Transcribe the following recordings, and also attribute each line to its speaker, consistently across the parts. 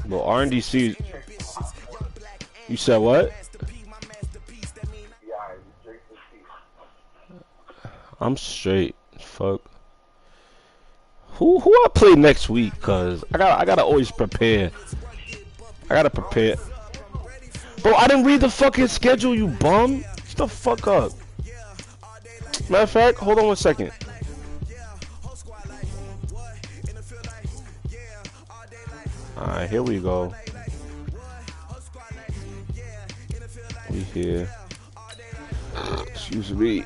Speaker 1: Well, R&DC. You said what? I'm straight. Fuck. Who I play next week? Cause I gotta always prepare. I gotta prepare. Bro, I didn't read the fucking schedule, you bum. Shut the fuck up. Matter of fact, hold on 1 second. Alright, here we go. We here. Excuse me.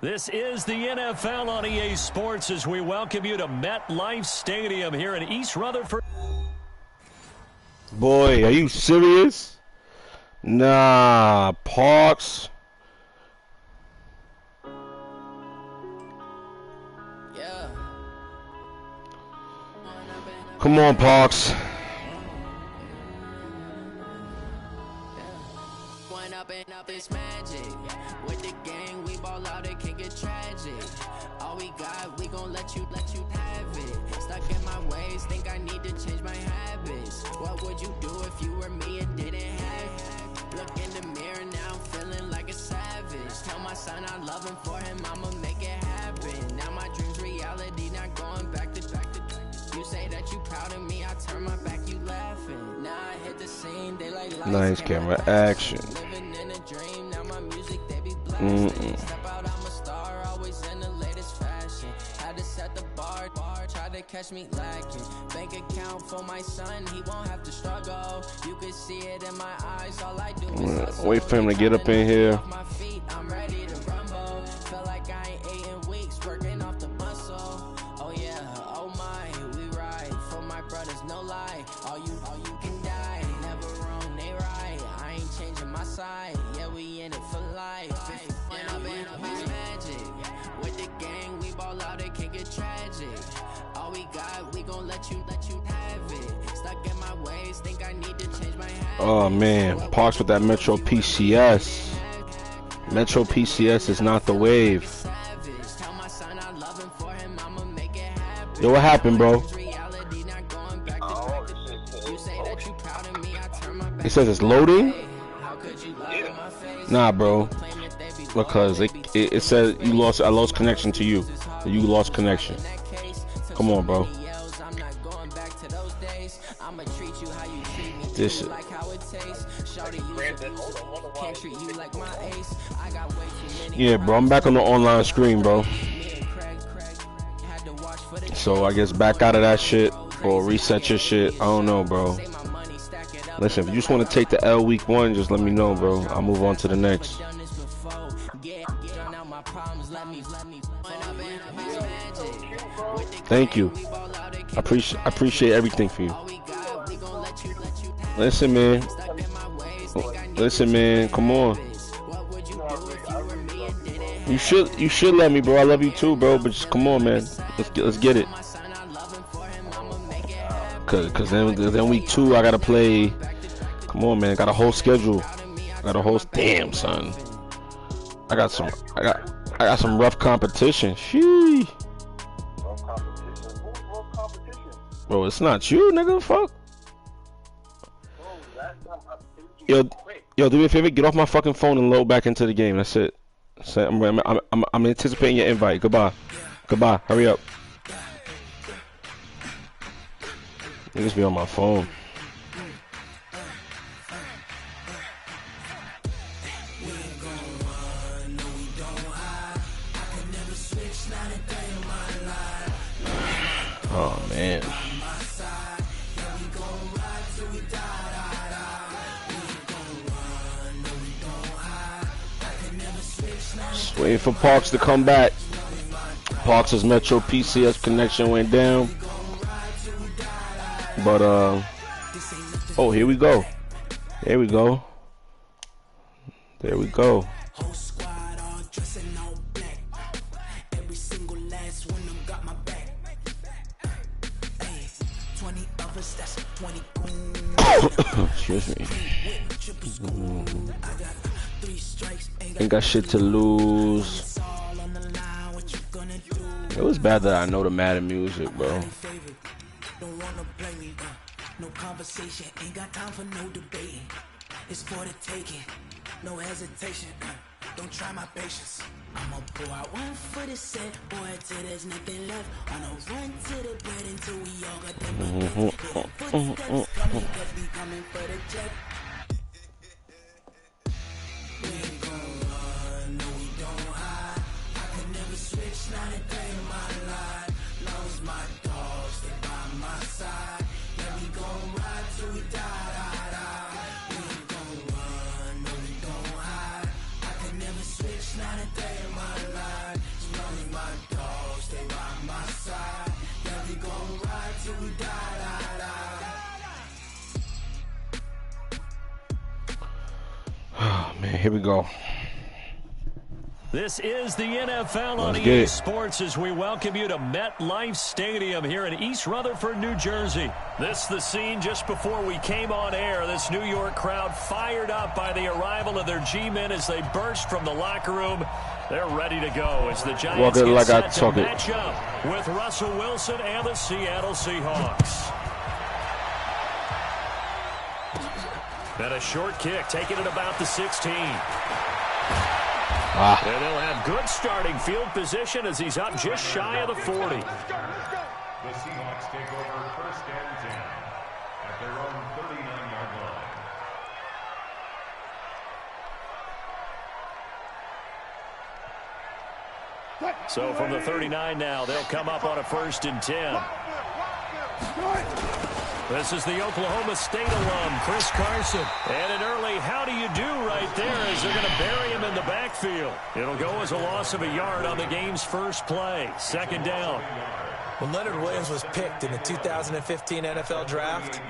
Speaker 2: This is the NFL on EA Sports as we welcome you to MetLife Stadium here in East Rutherford.
Speaker 1: Boy, are you serious? Nah, Parks.
Speaker 3: Yeah.
Speaker 1: Come on, Parks.
Speaker 3: Up this magic with the gang, we ball out, it can get tragic. All we got, we gon' let you have it. Stuck in my ways, think I need to change my habits. What would you do if you were me and didn't have it? Look in the mirror now, I'm feeling like a savage. Tell my son I love him, for him I'ma make it happen. Now my dreams reality, not going back to. You say that you proud of me, I turn my back, you laughing. Now I hit the scene, they like lights,
Speaker 1: Nice camera action.
Speaker 3: Living in a dream, now my music they be blasting. Step out, I'm a star, always in the latest fashion. Had to set the bar, try to catch me lacking. Bank account for my son, he won't have to struggle. You can see it in my eyes, all I do is hustle.
Speaker 1: Wait for him to get up in here.
Speaker 3: My feet, I'm ready to rumble. Feel like I ain't ate in weeks, working off the muscle. Oh yeah, oh my, we ride for my brothers, no lie. All you can die, never wrong, they right. I ain't changing my side, yeah, we in it for life. Magic with the gang, we ball out, it can get tragic. All we got, we gon' let you have it. Stuck in my ways, think I need to change my habits.
Speaker 1: Oh man, Parks with that Metro PCS. Metro PCS is not the wave. Yo, what happened, bro? It says it's loading? Nah, bro. Because it says you lost. I lost connection to you. You lost connection. Come on, bro. This shit. Yeah, bro. I'm back on the online screen, bro. So I guess back out of that shit or reset your shit. I don't know, bro. Listen, if you just want to take the L week 1, just let me know, bro. I'll move on to the next. Thank you. I appreciate everything for you. Listen, man. Listen, man. Come on. You should love me, bro. I love you too, bro. But just come on, man. Let's get it. Cause then week 2 I gotta play. Come on, man. Got a whole schedule. Damn, son. I got some rough competition. Shee. Bro, it's not you, nigga. Fuck. Yo, do me a favor. Get off my fucking phone and load back into the game. That's it. I'm anticipating your invite. Goodbye. Hurry up. Niggas be on my phone. Oh man. Just waiting for Parks to come back. Parks' Metro PCS connection went down. But oh, here we go. There we go. Excuse me. Ain't got shit to lose. It was bad that I know the Madden music, bro.
Speaker 4: No conversation, ain't got time for no debating. It's for the taking, no hesitation. Don't try my patience. I'ma pull out one for the set, boy, till there's nothing left. On a run to the bed until we all got them footsteps coming, cause we coming for the jet. We ain't gon' run, no we don't hide. I can never switch, not a day in my life. Long as my dogs, they by my side. Yeah, we gon' ride till we die. We ain't gon' run, no we don't hide. I can never switch, not a day in my life. As long as my dogs stay by my side. Yeah, we gon' ride till we die.
Speaker 1: Oh man, here we go.
Speaker 2: This is the NFL on EA Sports as we welcome you to MetLife Stadium here in East Rutherford, New Jersey. This the scene just before we came on air. This New York crowd fired up by the arrival of their G-men as they burst from the locker room. They're ready to go as the Giants get set to match up with Russell Wilson and the Seattle Seahawks. And a short kick, taking it about the 16. And they'll have good starting field position as he's up just shy of the 40.
Speaker 5: The Seahawks take over first and 10 at their own 39-yard line.
Speaker 2: So from the 39 now, they'll come up on a first and 10. This is the Oklahoma State alum, Chris Carson. And an early how do you do right there as they're going to bury him in the backfield. It'll go as a loss of a yard on the game's first play. Second down.
Speaker 6: When Leonard Williams was picked in the 2015 NFL Draft,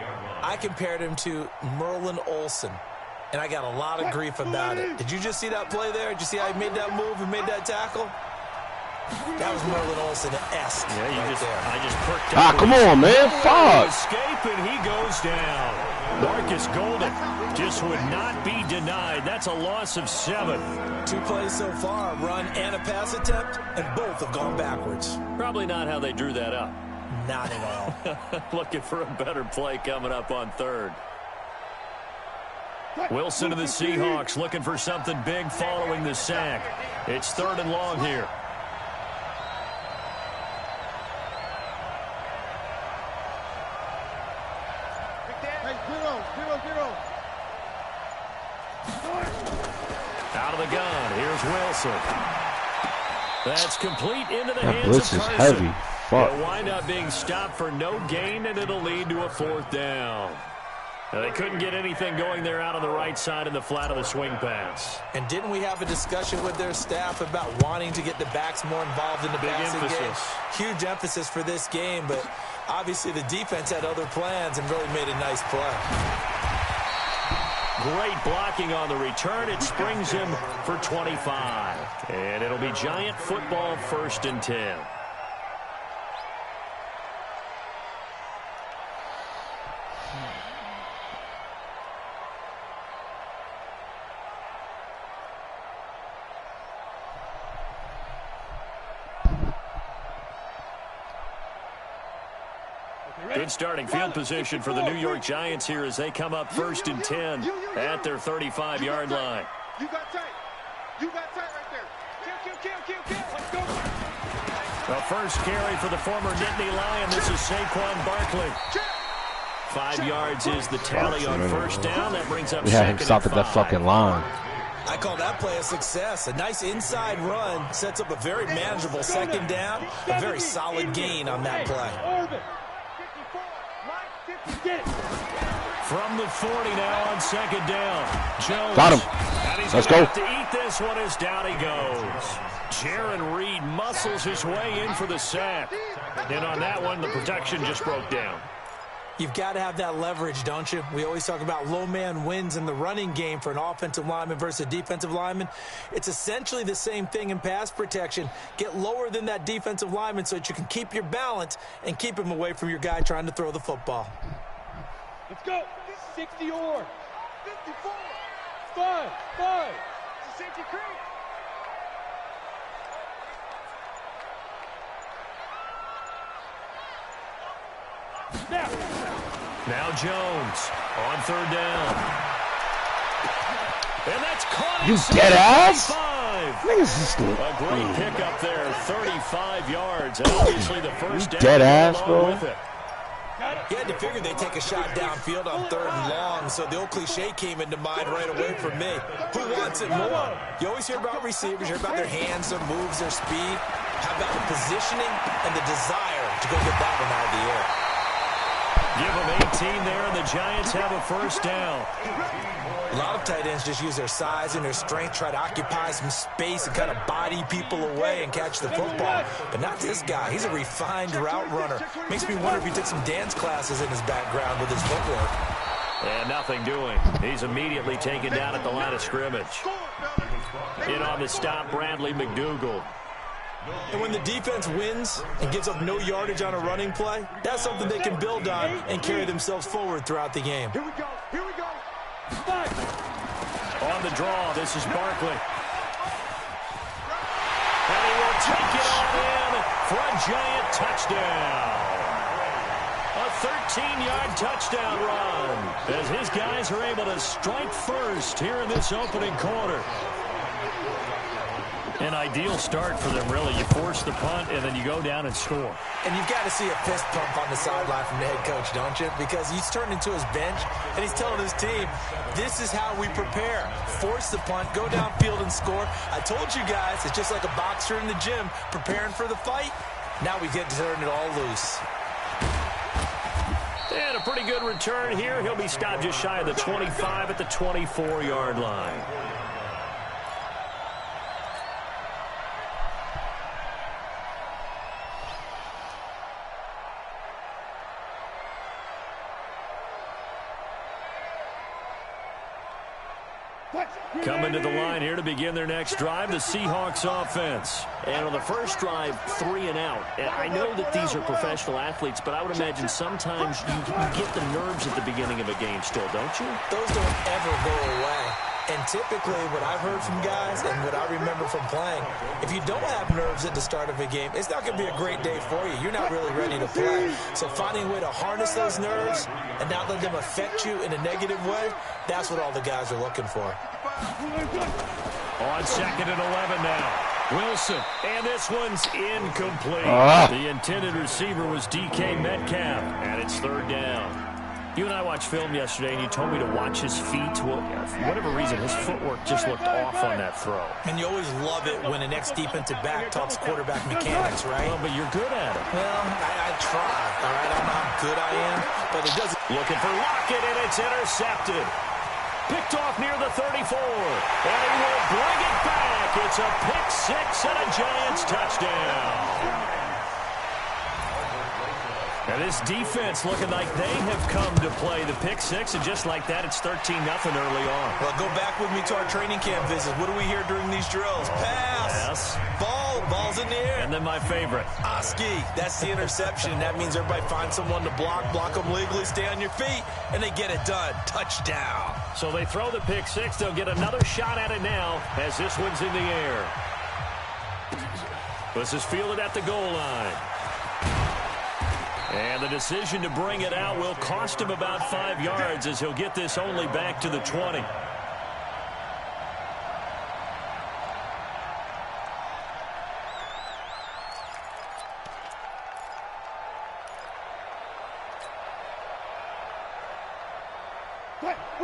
Speaker 6: I compared him to Merlin Olsen, and I got a lot of grief about it. Did you just see that play there? Did you see how he made that move and made that tackle? That was Merlin Olsen-esque.
Speaker 2: Yeah, I just perked up.
Speaker 1: Ah, come on, man. Fuck.
Speaker 2: Escape, and he goes down. Marcus Golden just would not be denied. That's a loss of 7.
Speaker 6: 2 plays so far, a run and a pass attempt, and both have gone backwards.
Speaker 2: Probably not how they drew that up.
Speaker 6: Not at all.
Speaker 2: Looking for a better play coming up on third. Wilson to the Seahawks looking for something big following the sack. It's 3rd and long here. Out of the gun. Here's Wilson. That's complete into the hands of Carson.
Speaker 1: Blitz is heavy. Fuck.
Speaker 2: It'll wind up being stopped for no gain, and it'll lead to a 4th down. They couldn't get anything going there out on the right side in the flat of the swing pass.
Speaker 6: And didn't we have a discussion with their staff about wanting to get the backs more involved in the passing game? Huge emphasis for this game, but obviously the defense had other plans and really made a nice play.
Speaker 2: Great blocking on the return. It springs him for 25. And it'll be Giant football 1st and 10. Good starting field position for the New York Giants here as they come up 1st and 10 at their 35-yard line.
Speaker 7: You got tight. You got tight right there. Kill. Let's go.
Speaker 2: The first carry for the former Nittany Lion. This is Saquon Barkley. 5 yards is the tally on 1st down. That brings up 2nd and 5.
Speaker 1: We had him stop at that fucking line.
Speaker 6: I call that play a success. A nice inside run sets up a very manageable 2nd down. A very solid gain on that play.
Speaker 2: From the 40 now on 2nd down. Jones.
Speaker 1: Got him. Let's go.
Speaker 2: To eat this one as down he goes. Jaron Reed muscles his way in for the sack. And on that one, the protection just broke down.
Speaker 6: You've got to have that leverage, don't you? We always talk about low man wins in the running game for an offensive lineman versus a defensive lineman. It's essentially the same thing in pass protection. Get lower than that defensive lineman so that you can keep your balance and keep him away from your guy trying to throw the football.
Speaker 7: Let's go. 60 or 54. 5. It's a safety creek.
Speaker 2: Now Jones on 3rd down. And that's caught.
Speaker 1: You dead ass?
Speaker 2: A great pickup there, 35 yards. And obviously the first down.
Speaker 1: Dead ass, bro.
Speaker 6: You had to figure they'd take a shot downfield on 3rd and long, so the old cliche came into mind right away for me. Who wants it more? You always hear about receivers, you hear about their hands, their moves, their speed. How about the positioning and the desire to go get that one out of the air?
Speaker 2: Give them 18 there, and the Giants have a 1st down.
Speaker 6: A lot of tight ends just use their size and their strength, try to occupy some space and kind of body people away and catch the football. But not this guy. He's a refined route runner. Makes me wonder if he took some dance classes in his background with his footwork.
Speaker 2: And nothing doing. He's immediately taken down at the line of scrimmage. In on the stop, Bradley McDougald.
Speaker 6: And when the defense wins and gives up no yardage on a running play, that's something they can build on and carry themselves forward throughout the game.
Speaker 7: Here we go. 5.
Speaker 2: On the draw, this is Barkley. And he will take it all in for a Giant touchdown. A 13-yard touchdown run as his guys are able to strike first here in this opening quarter. An ideal start for them, really. You force the punt, and then you go down and score.
Speaker 6: And you've got to see a fist pump on the sideline from the head coach, don't you? Because he's turned into his bench, and he's telling his team, this is how we prepare. Force the punt, go downfield and score. I told you guys, it's just like a boxer in the gym preparing for the fight. Now we get to turn it all loose.
Speaker 2: And a pretty good return here. He'll be stopped just shy of the 25 at the 24-yard line. Coming to the line here to begin their next drive, the Seahawks offense. And on the first drive, 3 and out. And I know that these are professional athletes, but I would imagine sometimes you get the nerves at the beginning of a game still, don't you?
Speaker 6: Those don't ever go away. And typically, what I've heard from guys and what I remember from playing, if you don't have nerves at the start of a game, it's not going to be a great day for you. You're not really ready to play. So finding a way to harness those nerves and not let them affect you in a negative way, that's what all the guys are looking for.
Speaker 2: On 2nd and 11 now. Wilson, and this one's incomplete. The intended receiver was DK Metcalf, and it's 3rd down. You and I watched film yesterday, and you told me to watch his feet. Well, for whatever reason, his footwork just looked off on that throw.
Speaker 6: And you always love it when an ex-defensive back talks quarterback mechanics, right?
Speaker 2: Well, but you're good at it.
Speaker 6: Well, I try, all right? I don't know how good I am, but it doesn't.
Speaker 2: Looking for Lockett, and it's intercepted. Picked off near the 34, and he will bring it back. It's a pick six and a Giants touchdown. And this defense looking like they have come to play the pick six, and just like that, it's 13-0 early on.
Speaker 6: Well, go back with me to our training camp visits. What do we hear during these drills? Pass.
Speaker 2: Yes.
Speaker 6: Ball's in the air.
Speaker 2: And then my favorite.
Speaker 6: Oski, that's the interception. That means everybody finds someone to block them legally, stay on your feet, and they get it done. Touchdown.
Speaker 2: So they throw the pick six. They'll get another shot at it now as this one's in the air. This is fielded at the goal line. And the decision to bring it out will cost him about 5 yards as he'll get this only back to the 20.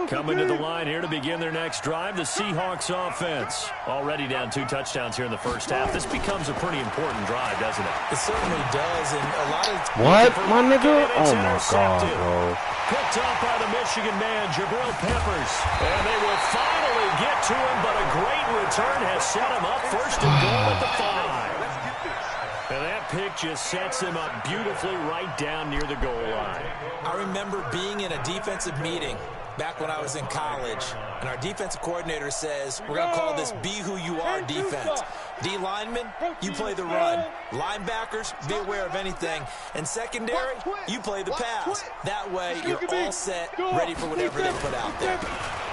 Speaker 2: Coming to the line here to begin their next drive, the Seahawks offense. Already down 2 touchdowns here in the first half. This becomes a pretty important drive, doesn't it?
Speaker 6: It certainly does, and a lot of...
Speaker 1: What, my nigga? Oh, my God, bro.
Speaker 2: Picked up by the Michigan man, Jabril Peppers. And they will finally get to him, but a great return has set him up first and goal at the 5. And that pick just sets him up beautifully right down near the goal line.
Speaker 6: I remember being in a defensive meeting back when I was in college, and our defensive coordinator says, we're going to call this Be Who You Are defense. D linemen, you play the run. Linebackers, be aware of anything. And secondary, you play the pass. That way, you're all set, ready for whatever they put out there.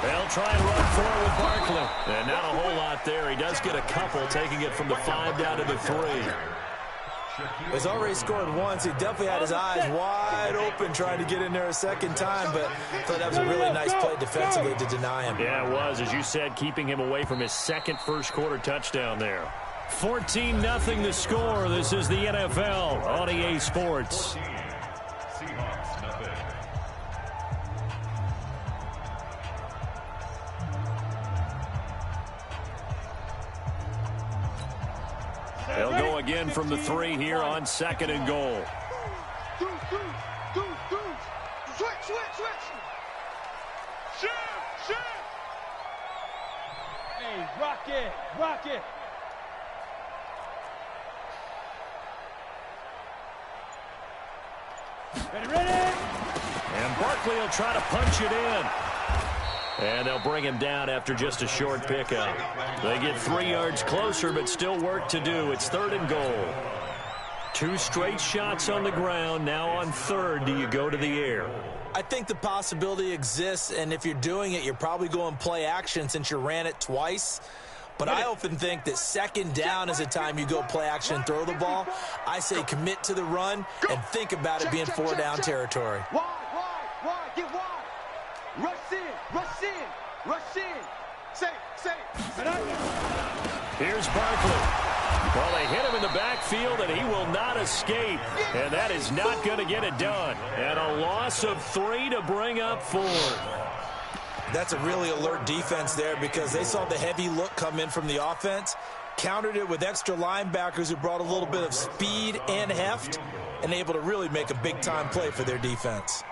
Speaker 2: They'll try and run forward with Barkley. And not a whole lot there. He does get a couple, taking it from the 5 down to the 3.
Speaker 6: He's already scored once. He definitely had his eyes wide open trying to get in there a second time, but I thought that was a really nice play defensively to deny him.
Speaker 2: Yeah, it was, as you said, keeping him away from his second first-quarter touchdown there. 14-0 the score. This is the NFL on EA Sports.
Speaker 5: Seahawks, nothing.
Speaker 2: They'll go again from the 3 here on 2nd and goal.
Speaker 7: Switch. Shoot. Hey, rock it. Ready?
Speaker 2: And Barkley will try to punch it in. And they'll bring him down after just a short pickup. They get 3 yards closer, but still work to do. It's 3rd and goal. 2 straight shots on the ground. Now on 3rd, do you go to the air?
Speaker 6: I think the possibility exists, and if you're doing it, you're probably going play action since you ran it twice. But I often think that 2nd down is a time you go play action and throw the ball. I say commit to the run and think about it being 4 down territory.
Speaker 7: Wide, get wide. Rush in. Say.
Speaker 2: Here's Barkley. Well, they hit him in the backfield, and he will not escape. And that is not going to get it done. And a loss of 3 to bring up 4th.
Speaker 6: That's a really alert defense there because they saw the heavy look come in from the offense, countered it with extra linebackers who brought a little bit of speed and heft, and able to really make a big-time play for their defense.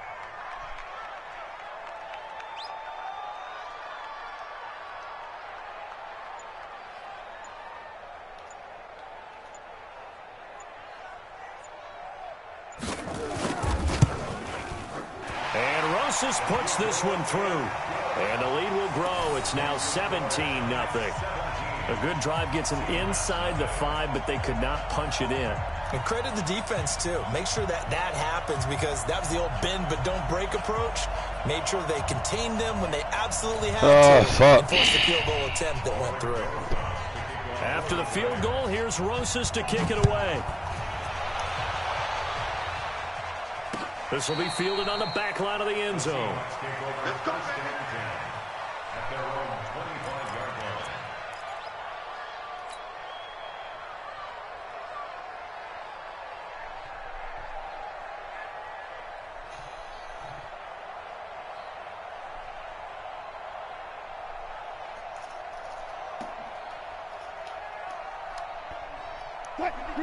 Speaker 2: Rosas puts this one through. And the lead will grow. It's now 17-0. A good drive gets them inside the 5, but they could not punch it in.
Speaker 6: And credit the defense, too. Make sure that happens because that was the old bend but don't break approach. Made sure they contained them when they absolutely had to. And forced the field goal attempt that went through.
Speaker 2: After the field goal, here's Rosas to kick it away. This will be fielded on the back line of the end zone.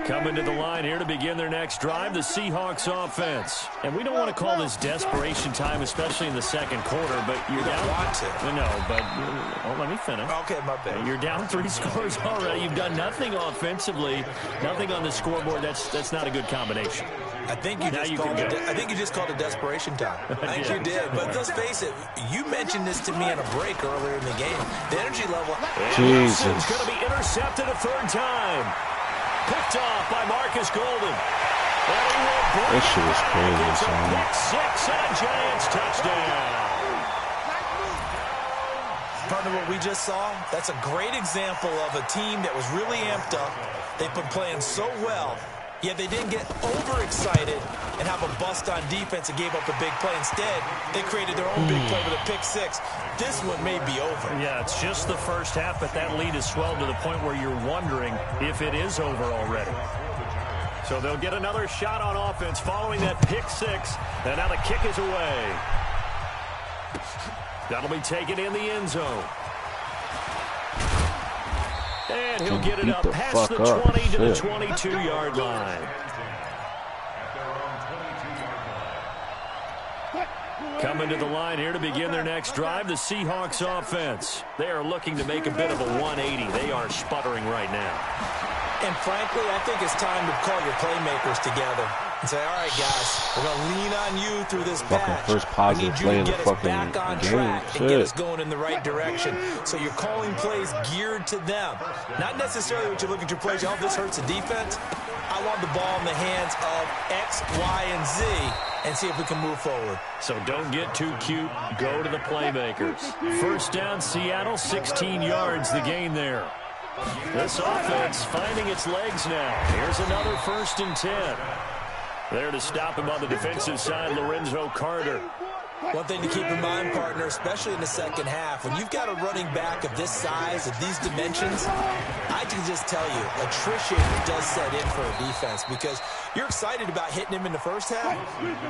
Speaker 2: Coming to the line here to begin their next drive, the Seahawks offense. And we don't want to call this desperation time, especially in the second quarter, but you're down.
Speaker 6: Want to.
Speaker 2: No, but let me finish.
Speaker 6: Okay, my bad.
Speaker 2: You're down 3 scores already. You've done nothing offensively, nothing on the scoreboard. That's not a good combination.
Speaker 6: I think you just called it desperation time. I think you did. But let's face it, you mentioned this to me on a break earlier in the game. The energy level.
Speaker 1: Jesus.
Speaker 2: It's going to be intercepted a third time. Picked off by Marcus Golden.
Speaker 1: That shit was crazy, son.
Speaker 2: Pick 6 and a Giants touchdown.
Speaker 6: Partner, what we just saw, that's a great example of a team that was really amped up. They've been playing so well, yet they didn't get overexcited and have a bust on defense and gave up a big play. Instead, they created their own big play with a pick 6. This one may be over.
Speaker 2: Yeah, it's just the first half, but that lead has swelled to the point where you're wondering if it is over already. So they'll get another shot on offense following that pick 6, and now the kick is away. That'll be taken in the end zone. And he'll get it up past the 20 to the 22-yard line. Coming to the line here to begin their next drive, the Seahawks offense. They are looking to make a bit of a 180. They are sputtering right now.
Speaker 6: And frankly, I think it's time to call your playmakers together and say, all right, guys, we're going to lean on you through this patch.
Speaker 1: First positive play in the fucking
Speaker 6: back on track and get us going in the right direction. So you're calling plays geared to them. Not necessarily what you're looking to play. Oh, this hurts the defense. I want the ball in the hands of X, Y, and Z and see if we can move forward.
Speaker 2: So don't get too cute. Go to the playmakers. First down, Seattle, 16 yards the gain there. This offense finding its legs now. Here's another 1st and 10. There to stop him on the defensive side, Lorenzo Carter.
Speaker 6: One thing to keep in mind, partner, especially in the second half, when you've got a running back of this size, of these dimensions, I can just tell you, attrition does set in for a defense because you're excited about hitting him in the first half.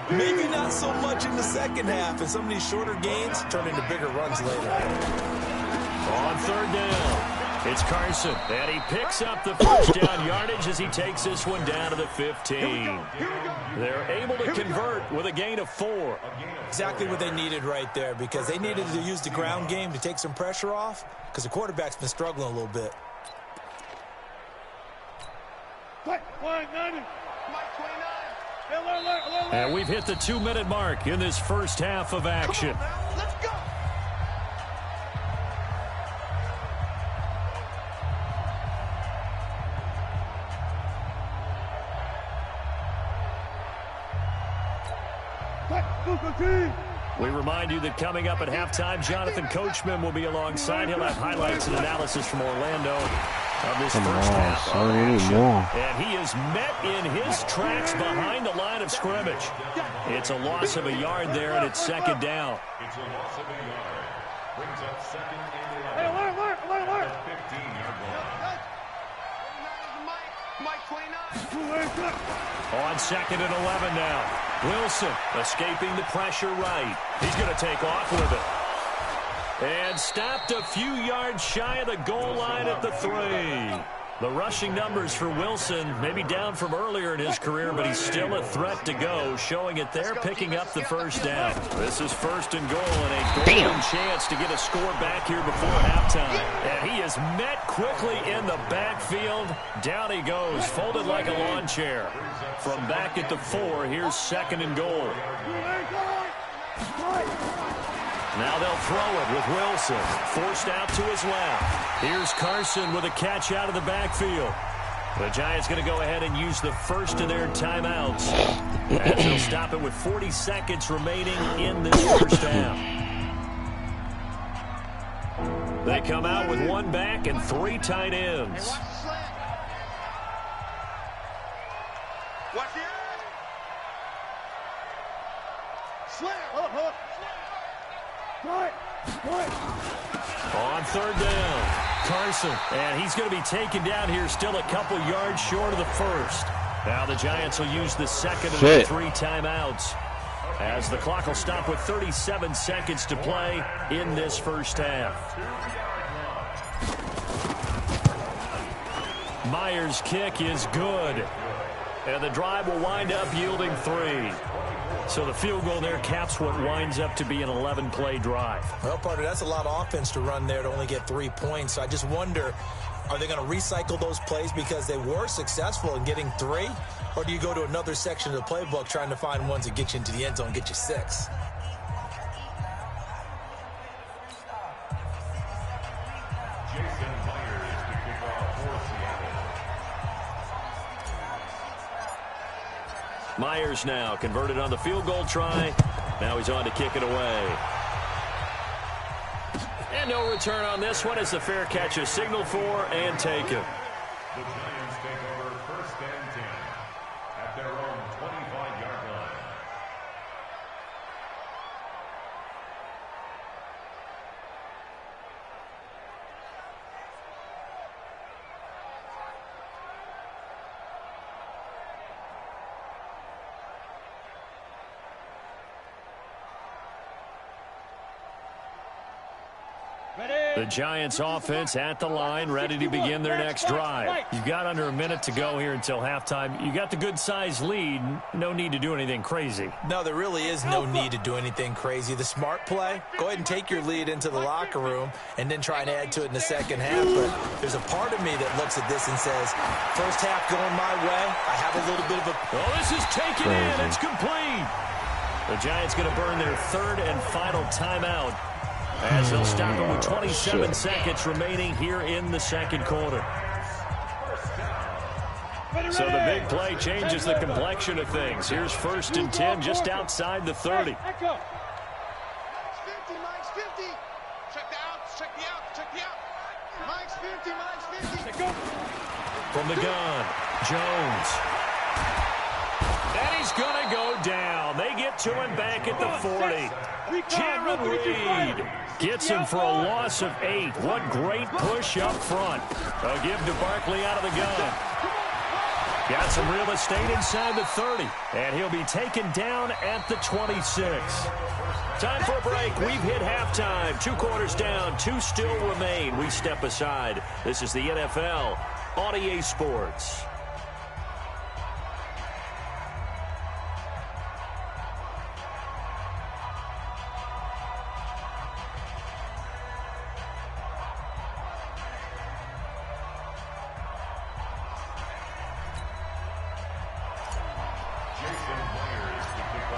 Speaker 6: Maybe not so much in the second half, and some of these shorter gains turn into bigger runs later.
Speaker 2: On 3rd down. It's Carson, and he picks up the first down yardage as he takes this one down to the 15. They're able to convert with a gain of 4.
Speaker 6: Exactly what they needed right there because they needed to use the ground game to take some pressure off because the quarterback's been struggling a little bit.
Speaker 2: And we've hit the 2-minute mark in this first half of action.
Speaker 7: Let's go.
Speaker 2: We remind you that coming up at halftime, Jonathan Coachman will be alongside. He'll have highlights and analysis from Orlando of this first half. And he is met in his tracks behind the line of scrimmage. It's a loss of a yard there, and it's 2nd down.
Speaker 5: It's a loss of a yard. Brings up 2nd and 11. 15-yard line.
Speaker 2: On 2nd and 11 now. Wilson escaping the pressure right. He's going to take off with it. And stopped a few yards shy of the goal line at the 3. The rushing numbers for Wilson may be down from earlier in his career, but he's still a threat to go, showing it there, picking up the first down. This is 1st and goal and a golden chance to get a score back here before halftime. And he is met quickly in the backfield. Down he goes, folded like a lawn chair. From back at the 4, here's 2nd and goal. Now they'll throw it with Wilson. Forced out to his left. Here's Carson with a catch out of the backfield. The Giants going to go ahead and use the first of their timeouts as they'll stop it with 40 seconds remaining in this first half. They come out with 1 back and 3 tight ends.
Speaker 7: Watch it. Slam. Up.
Speaker 2: On 3rd down, Carson, and he's going to be taken down here still a couple yards short of the first. Now the Giants will use the 2nd of the 3 timeouts as the clock will stop with 37 seconds to play in this first half. Myers' kick is good. And the drive will wind up yielding 3. So the field goal there caps what winds up to be an 11-play drive.
Speaker 6: Well, partner, that's a lot of offense to run there to only get 3 points. So I just wonder, are they going to recycle those plays because they were successful in getting 3? Or do you go to another section of the playbook trying to find ones that get you into the end zone and get you 6?
Speaker 2: Myers now converted on the field goal try. Now he's on to kick it away. And no return on this one as the fair catch is signaled for and taken.
Speaker 5: The Giants take over 1st and 10 at their own 25-yard line.
Speaker 2: The Giants offense at the line, ready to begin their next drive. You've got under a minute to go here until halftime. You got the good-sized lead. No need to do anything crazy.
Speaker 6: No, there really is no need to do anything crazy. The smart play, go ahead and take your lead into the locker room and then try and add to it in the second half. But there's a part of me that looks at this and says, first half going my way, I have a little bit of a...
Speaker 2: Oh, this is taken in. It's complete. The Giants going to burn their 3rd and final timeout, as they'll stop it with 27 seconds remaining here in the second quarter. So the big play changes the complexion of things. Here's 1st and 10 just outside the 30.
Speaker 7: Mike's 50, Mike's 50. Check the outs, check the outs, check the outs. Mike's 50, Mike's 50. Go.
Speaker 2: From the gun, Jones. And he's going to go down. They get to him back at the 40. Jared Reed gets him for a loss of 8. What great push up front. A give to Barkley out of the gun. Got some real estate inside the 30. And he'll be taken down at the 26. Time for a break. We've hit halftime. 2 quarters down. 2 still remain. We step aside. This is the NFL on EA Sports.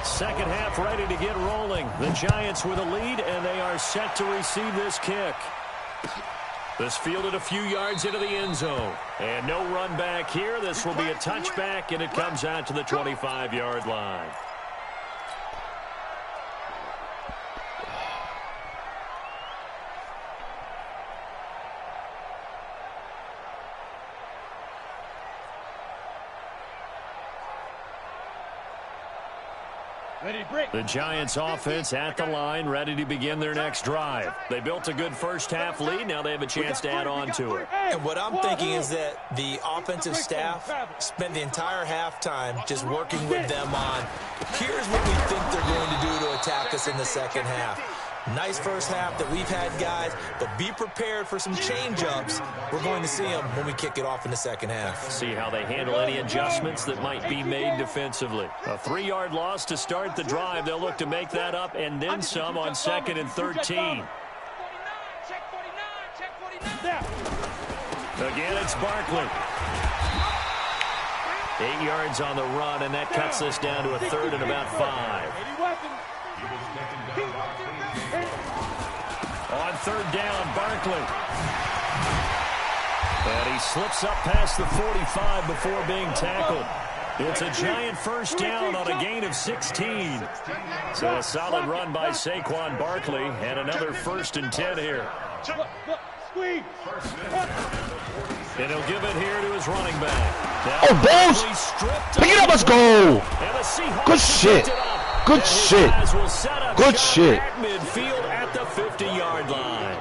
Speaker 2: Second half ready to get rolling. The Giants with a lead, and they are set to receive this kick. This fielded a few yards into the end zone. And no run back here. This will be a touchback, and it comes out to the 25-yard line. The Giants offense at the line, ready to begin their next drive. They built a good first half lead. Now they have a chance to add on to it.
Speaker 6: And what I'm thinking is that the offensive staff spent the entire halftime just working with them on, here's what we think they're going to do to attack us in the second half. Nice first half that we've had, guys, but be prepared for some change-ups. We're going to see them when we kick it off in the second half.
Speaker 2: See how they handle any adjustments that might be made defensively. A 3-yard loss to start the drive. They'll look to make that up and then some on 2nd and 13. Again, it's Barkley. 8 yards on the run, and that cuts this down to a 3rd and about 5. On 3rd down, Barkley. And he slips up past the 45 before being tackled. It's a Giant first down on a gain of 16. So a solid run by Saquon Barkley, and another 1st and 10 here. And he'll give it here to his running back. Now,
Speaker 1: oh, balls! Pick it up, let's go! Good shit. Good shit. Good shit.
Speaker 2: Midfield at the 50-yard line.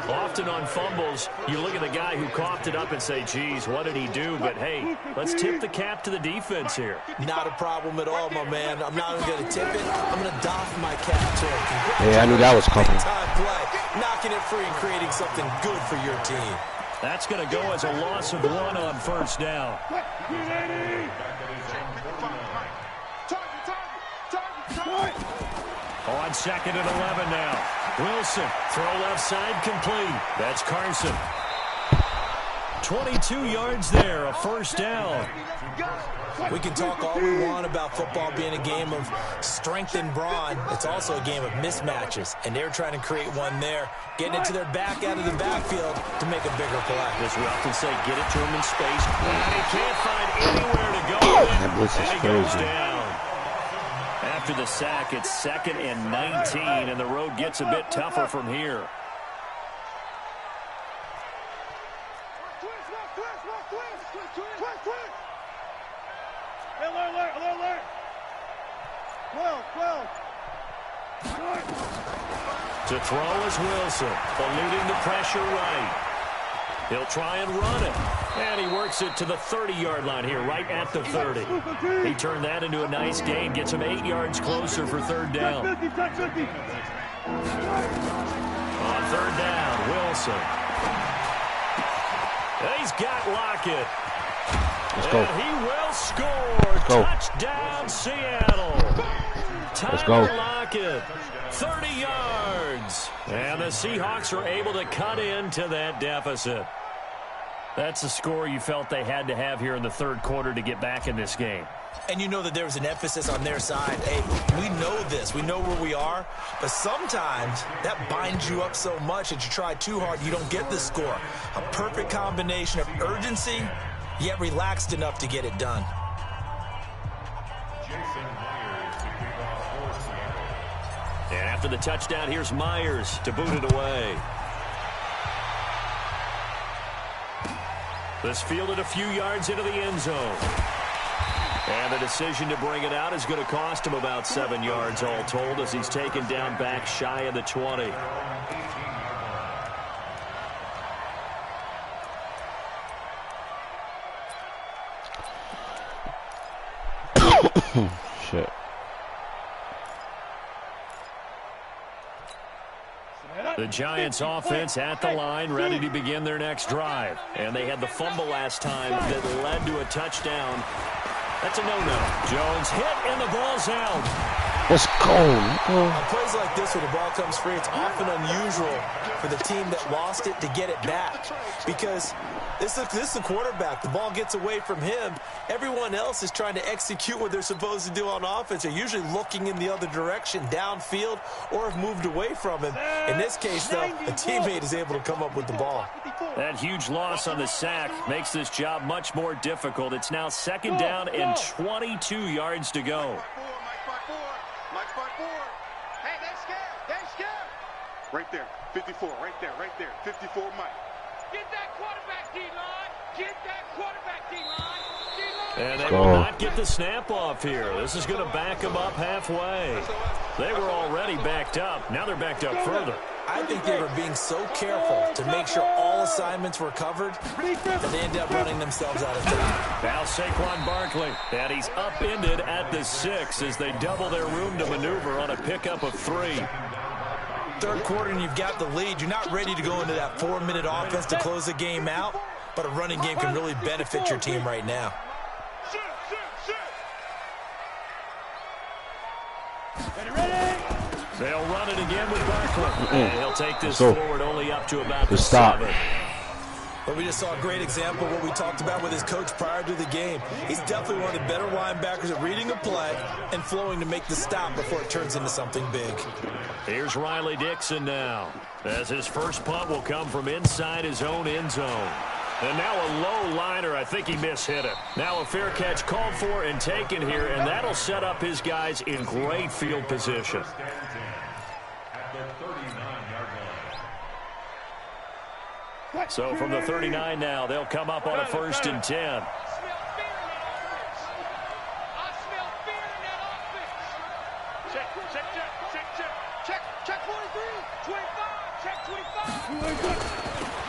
Speaker 2: Often on fumbles, you look at the guy who coughed it up and say, geez, what did he do? But, hey, let's tip the cap to the defense here.
Speaker 6: Not a problem at all, my man. I'm not even going to tip it. I'm going to doff my cap to him.
Speaker 1: Yeah, I knew that was coming.
Speaker 6: Big-time play, knocking it free and creating something good for your team.
Speaker 2: That's going to go as a loss of 1 on first down. On 2nd and 11 now. Wilson, throw left side complete. That's Carson. 22 yards there, a first down.
Speaker 6: We can talk all we want about football being a game of strength and brawn. It's also a game of mismatches, and they're trying to create one there, getting it to their back out of the backfield to make a bigger play.
Speaker 2: As we often say, get it to him in space. And he can't find anywhere to go.
Speaker 1: That blitz is
Speaker 2: and he goes
Speaker 1: crazy.
Speaker 2: down. After the sack, it's 2nd and 19, and the road gets a bit tougher from here. To throw is Wilson, eluding the pressure right. He'll try and run it. And he works it to the 30-yard line here, right at the 30. He turned that into a nice gain, gets him 8 yards closer for third down. On third down, Wilson. He's got Lockett.
Speaker 1: Let's go.
Speaker 2: And he will score.
Speaker 1: Let's go.
Speaker 2: Touchdown, Seattle.
Speaker 1: Let's go.
Speaker 2: Tyler Lockett, 30 yards. And the Seahawks are able to cut into that deficit. That's the score you felt they had to have here in the third quarter to get back in this game.
Speaker 6: And you know that there was an emphasis on their side. Hey, we know this. We know where we are. But sometimes that binds you up so much that you try too hard, you don't get the score. A perfect combination of urgency, yet relaxed enough to get it done.
Speaker 2: And after the touchdown, here's Myers to boot it away. This fielded a few yards into the end zone. And the decision to bring it out is going to cost him about 7 yards all told as he's taken down back shy of the 20.
Speaker 1: Shit.
Speaker 2: The Giants offense at the line, ready to begin their next drive. And they had the fumble last time that led to a touchdown. That's a no-no. Jones hit and the ball's out.
Speaker 1: Let's go.
Speaker 6: On plays like this where the ball comes free, it's often unusual for the team that lost it to get it back. Because this is the quarterback. The ball gets away from him. Everyone else is trying to execute what they're supposed to do on offense. They're usually looking in the other direction, downfield, or have moved away from him. In this case, though, a teammate is able to come up with the ball.
Speaker 2: That huge loss on the sack makes this job much more difficult. It's now 2nd down and 22 yards to go.
Speaker 7: Hey, they're scared. They're scared. Right there. 54. Right there. 54, Mike. Get that quarterback, D-line. Get that quarterback, D-line.
Speaker 2: And they will not get the snap off here. This is going to back them up halfway. They were already backed up. Now they're backed up further.
Speaker 6: I think they were being so careful to make sure all assignments were covered that they ended up running themselves out of time.
Speaker 2: Now Saquon Barkley, and he's upended at the 6 as they double their room to maneuver on a pickup of 3.
Speaker 6: Third quarter and you've got the lead. You're not ready to go into that 4-minute offense to close the game out, but a running game can really benefit your team right now.
Speaker 2: They'll run it again with Barkley. And he'll take this forward only up to about the 7.
Speaker 6: But we just saw a great example of what we talked about with his coach prior to the game. He's definitely one of the better linebackers at reading a play and flowing to make the stop before it turns into something big.
Speaker 2: Here's Riley Dixon now, as his first punt will come from inside his own end zone. And now a low liner. I think he mishit it. Now a fair catch called for and taken here, and that'll set up his guys in great field position. So from the 39 now, they'll come up on a 1st and 10.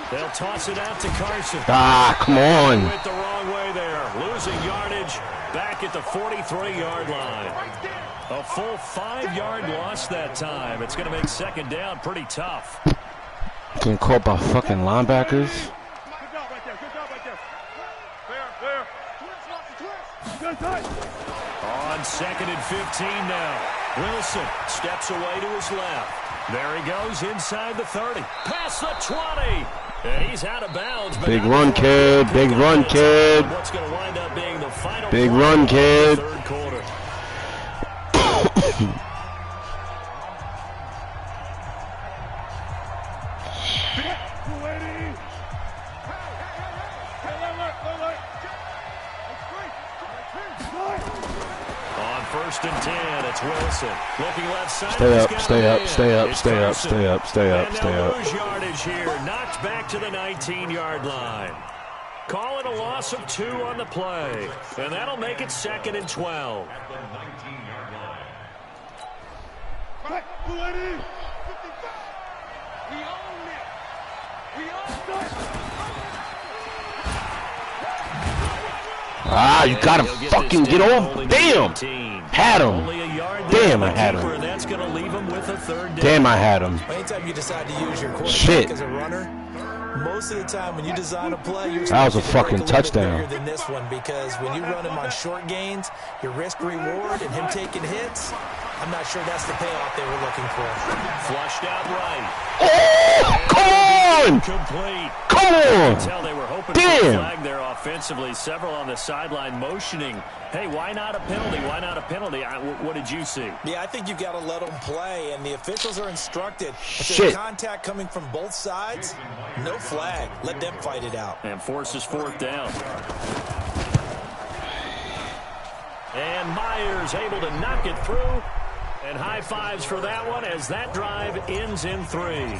Speaker 2: They'll toss it out to Carson.
Speaker 1: Come on.
Speaker 2: Went the wrong way there. Losing yardage back at the 43-yard line. A full 5-yard loss that time. It's going to make 2nd down pretty tough.
Speaker 1: Getting caught by fucking linebackers.
Speaker 2: On 2nd and 15 now. Wilson steps away to his left. There he goes inside the 30. Past the 20. And he's out of bounds.
Speaker 1: Big run, kid. Big run, kid.
Speaker 2: What's going to wind up being the final
Speaker 1: big run, kid.
Speaker 2: Third quarter. On 1st and 10, it's Wilson. Looking left side.
Speaker 1: Stay up, stay up, stay up, stay up, stay up, stay up,
Speaker 2: and
Speaker 1: stay
Speaker 2: they'll
Speaker 1: up.
Speaker 2: lose yardage here. Knocked back to the 19-yard line. Call it a loss of 2 on the play. And that'll make it 2nd and 12.
Speaker 5: At the 19-yard line.
Speaker 7: We own it. We own it.
Speaker 1: Ah, you gotta fucking get off. Damn. Had him. Damn, I had him.
Speaker 2: That's going to leave him with a 3rd down.
Speaker 1: Damn, I had him.
Speaker 6: Anytime you decide to use your quarterback as a runner, most of the time when you design a play, you're
Speaker 1: that was a fucking touchdown.
Speaker 6: Bigger than this one, because when you run him on short gains, your risk reward and him taking hits, I'm not sure that's the payoff they were looking for.
Speaker 2: Flushed out right.
Speaker 1: Oh, come on!
Speaker 2: Complete.
Speaker 1: Come on!
Speaker 2: Tell they were hoping
Speaker 1: Damn.
Speaker 2: for a flag there offensively. Several on the sideline motioning. Hey, why not a penalty? Why not a penalty? What did you see?
Speaker 6: Yeah, I think you've got to let them play, and the officials are instructed. If
Speaker 1: Shit.
Speaker 6: there's contact coming from both sides, no flag. Let them fight it out.
Speaker 2: And forces 4th down. And Myers able to knock it through. And high fives for that one as that drive ends in 3.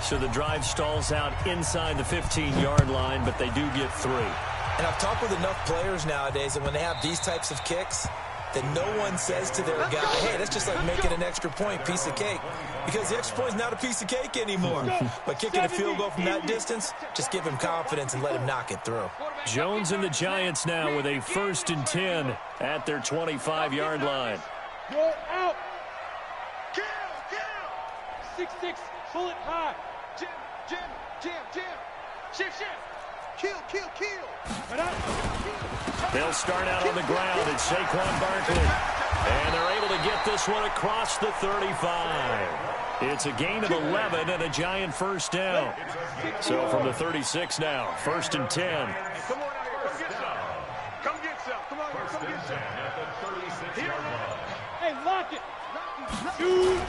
Speaker 2: So the drive stalls out inside the 15-yard line, but they do get 3.
Speaker 6: And I've talked with enough players nowadays that when they have these types of kicks, that no one says to their guy, hey, that's just like making an extra point, piece of cake. Because the extra point is not a piece of cake anymore. But kicking a field goal from that distance, just give him confidence and let him knock it through.
Speaker 2: Jones and the Giants now with a 1st and 10 at their 25-yard line.
Speaker 7: Go out. Kill, kill. 6-6, pull it high. Jim, Jim, Jim, Jim. Shift, shift. Kill, kill, kill.
Speaker 2: They'll start out on the ground. It's Saquon Barkley. And they're able to get this one across the 35. It's a gain of 11 and a Giant 1st down. So from the 36 now, 1st and 10.
Speaker 7: Come on out here, come get some. Come on,
Speaker 5: First
Speaker 7: come
Speaker 5: and
Speaker 7: get
Speaker 5: 10
Speaker 7: some.
Speaker 5: at the 36-yard line.
Speaker 7: Hey, lock it. Shoot.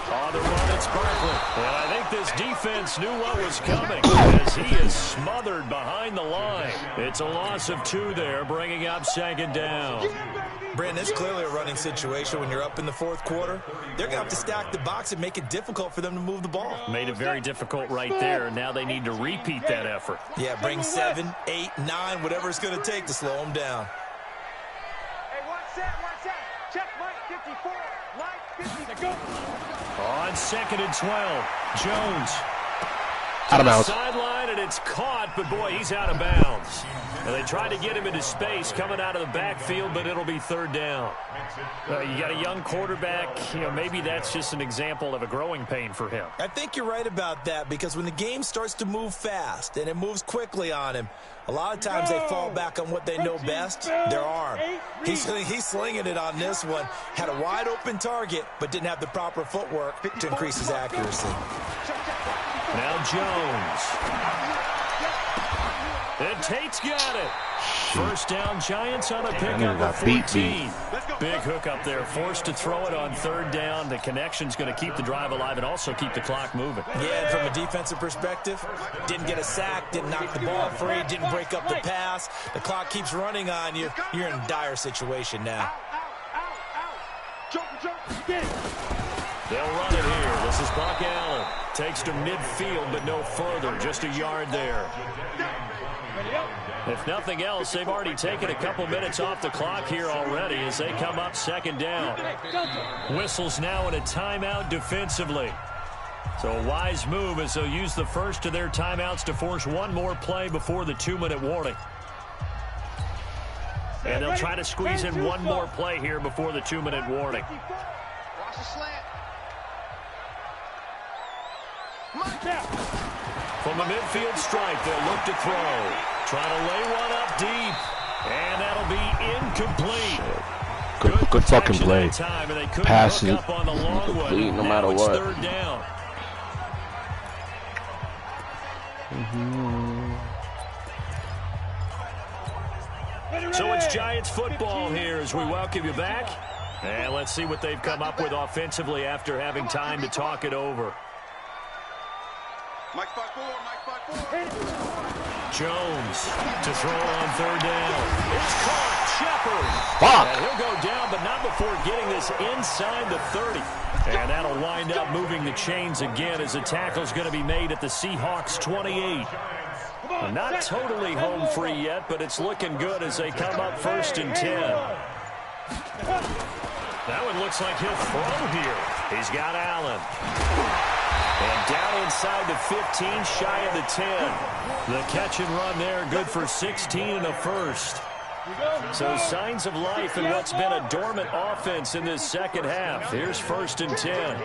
Speaker 2: On the run, it's Barkley. And I think this defense knew what was coming as he is smothered behind the line. It's a loss of 2 there, bringing up 2nd down.
Speaker 6: Brandon, it's clearly a running situation when you're up in the 4th quarter. They're going to have to stack the box and make it difficult for them to move the ball.
Speaker 2: Made it very difficult right there. Now they need to repeat that effort.
Speaker 6: Yeah, bring 7, 8, 9, whatever it's going to take to slow them down.
Speaker 7: Hey, watch that. Check Mike 54. Mike 50. Go.
Speaker 2: On 2nd and 12, Jones.
Speaker 1: Out of bounds.
Speaker 2: Sideline, and it's caught, but boy, he's out of bounds. And they tried to get him into space coming out of the backfield, but it'll be 3rd down. You got a young quarterback. Maybe that's just an example of a growing pain for him.
Speaker 6: I think you're right about that, because when the game starts to move fast and it moves quickly on him, a lot of times they fall back on what they know best, their arm. He's slinging it on this one. Had a wide open target, but didn't have the proper footwork to increase his accuracy.
Speaker 2: Now Jones. And Tate's got it. 1st down, Giants on a pickup of 14. Big hook up there, forced to throw it on 3rd down. The connection's going to keep the drive alive and also keep the clock moving.
Speaker 6: Yeah, and from a defensive perspective, didn't get a sack, didn't knock the ball free, didn't break up the pass. The clock keeps running on you. You're in a dire situation now.
Speaker 2: They'll run it here. This is Buck Allen. Takes to midfield, but no further. Just a yard there. If nothing else, they've already taken a couple minutes off the clock here already as they come up 2nd down. Whistles now in a timeout defensively. So a wise move as they'll use the first of their timeouts to force one more play before the 2-minute warning. And they'll try to squeeze in one more play here before the 2-minute warning.
Speaker 7: Watch the slant.
Speaker 2: From the midfield stripe, they'll look to throw. Trying to lay one up deep. And that'll be incomplete.
Speaker 1: Good fucking play. Pass it
Speaker 2: incomplete
Speaker 1: no matter what.
Speaker 2: Third down. So it's Giants football here as we welcome you back. And let's see what they've come up with offensively after having time to talk it over.
Speaker 7: Mike 5-4, Mike 5-4.
Speaker 2: Jones to throw on third down. It's caught. Shepard.
Speaker 1: Fuck.
Speaker 2: And he'll go down, but not before getting this inside the 30. And that'll wind up moving the chains again as the tackle's going to be made at the Seahawks 28. Not totally home free yet, but it's looking good as they come up 1st and 10. That one looks like he'll throw here. He's got Allen. And down inside the 15, shy of the 10. The catch and run there, good for 16 and a first. So signs of life in what's been a dormant offense in this second half. Here's 1st and 10.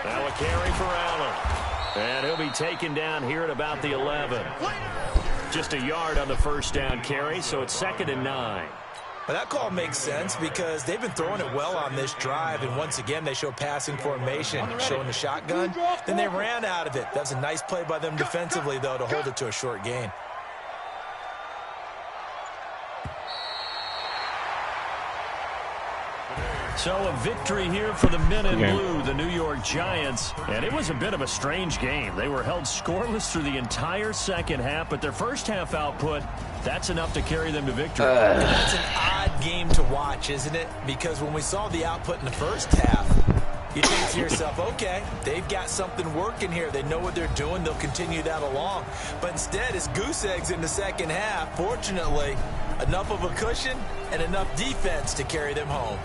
Speaker 2: Now a carry for Allen. And he'll be taken down here at about the 11. Just a yard on the first down carry, so it's 2nd and 9.
Speaker 6: But that call makes sense because they've been throwing it well on this drive, and once again they show passing formation, showing the shotgun. Then they ran out of it. That's a nice play by them defensively, though, to hold it to a short gain.
Speaker 2: So a victory here for the men in blue, the New York Giants. And it was a bit of a strange game. They were held scoreless through the entire second half, but their first half output, that's enough to carry them to victory.
Speaker 6: That's an odd game to watch, isn't it? Because when we saw the output in the first half, you think to yourself, okay, they've got something working here. They know what they're doing. They'll continue that along. But instead, it's goose eggs in the second half. Fortunately, enough of a cushion and enough defense to carry them home.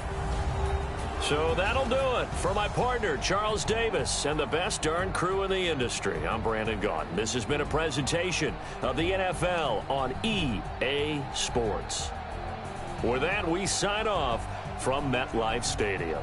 Speaker 2: So that'll do it for my partner, Charles Davis, and the best darn crew in the industry. I'm Brandon Gaudin. This has been a presentation of the NFL on EA Sports. With that, we sign off from MetLife Stadium.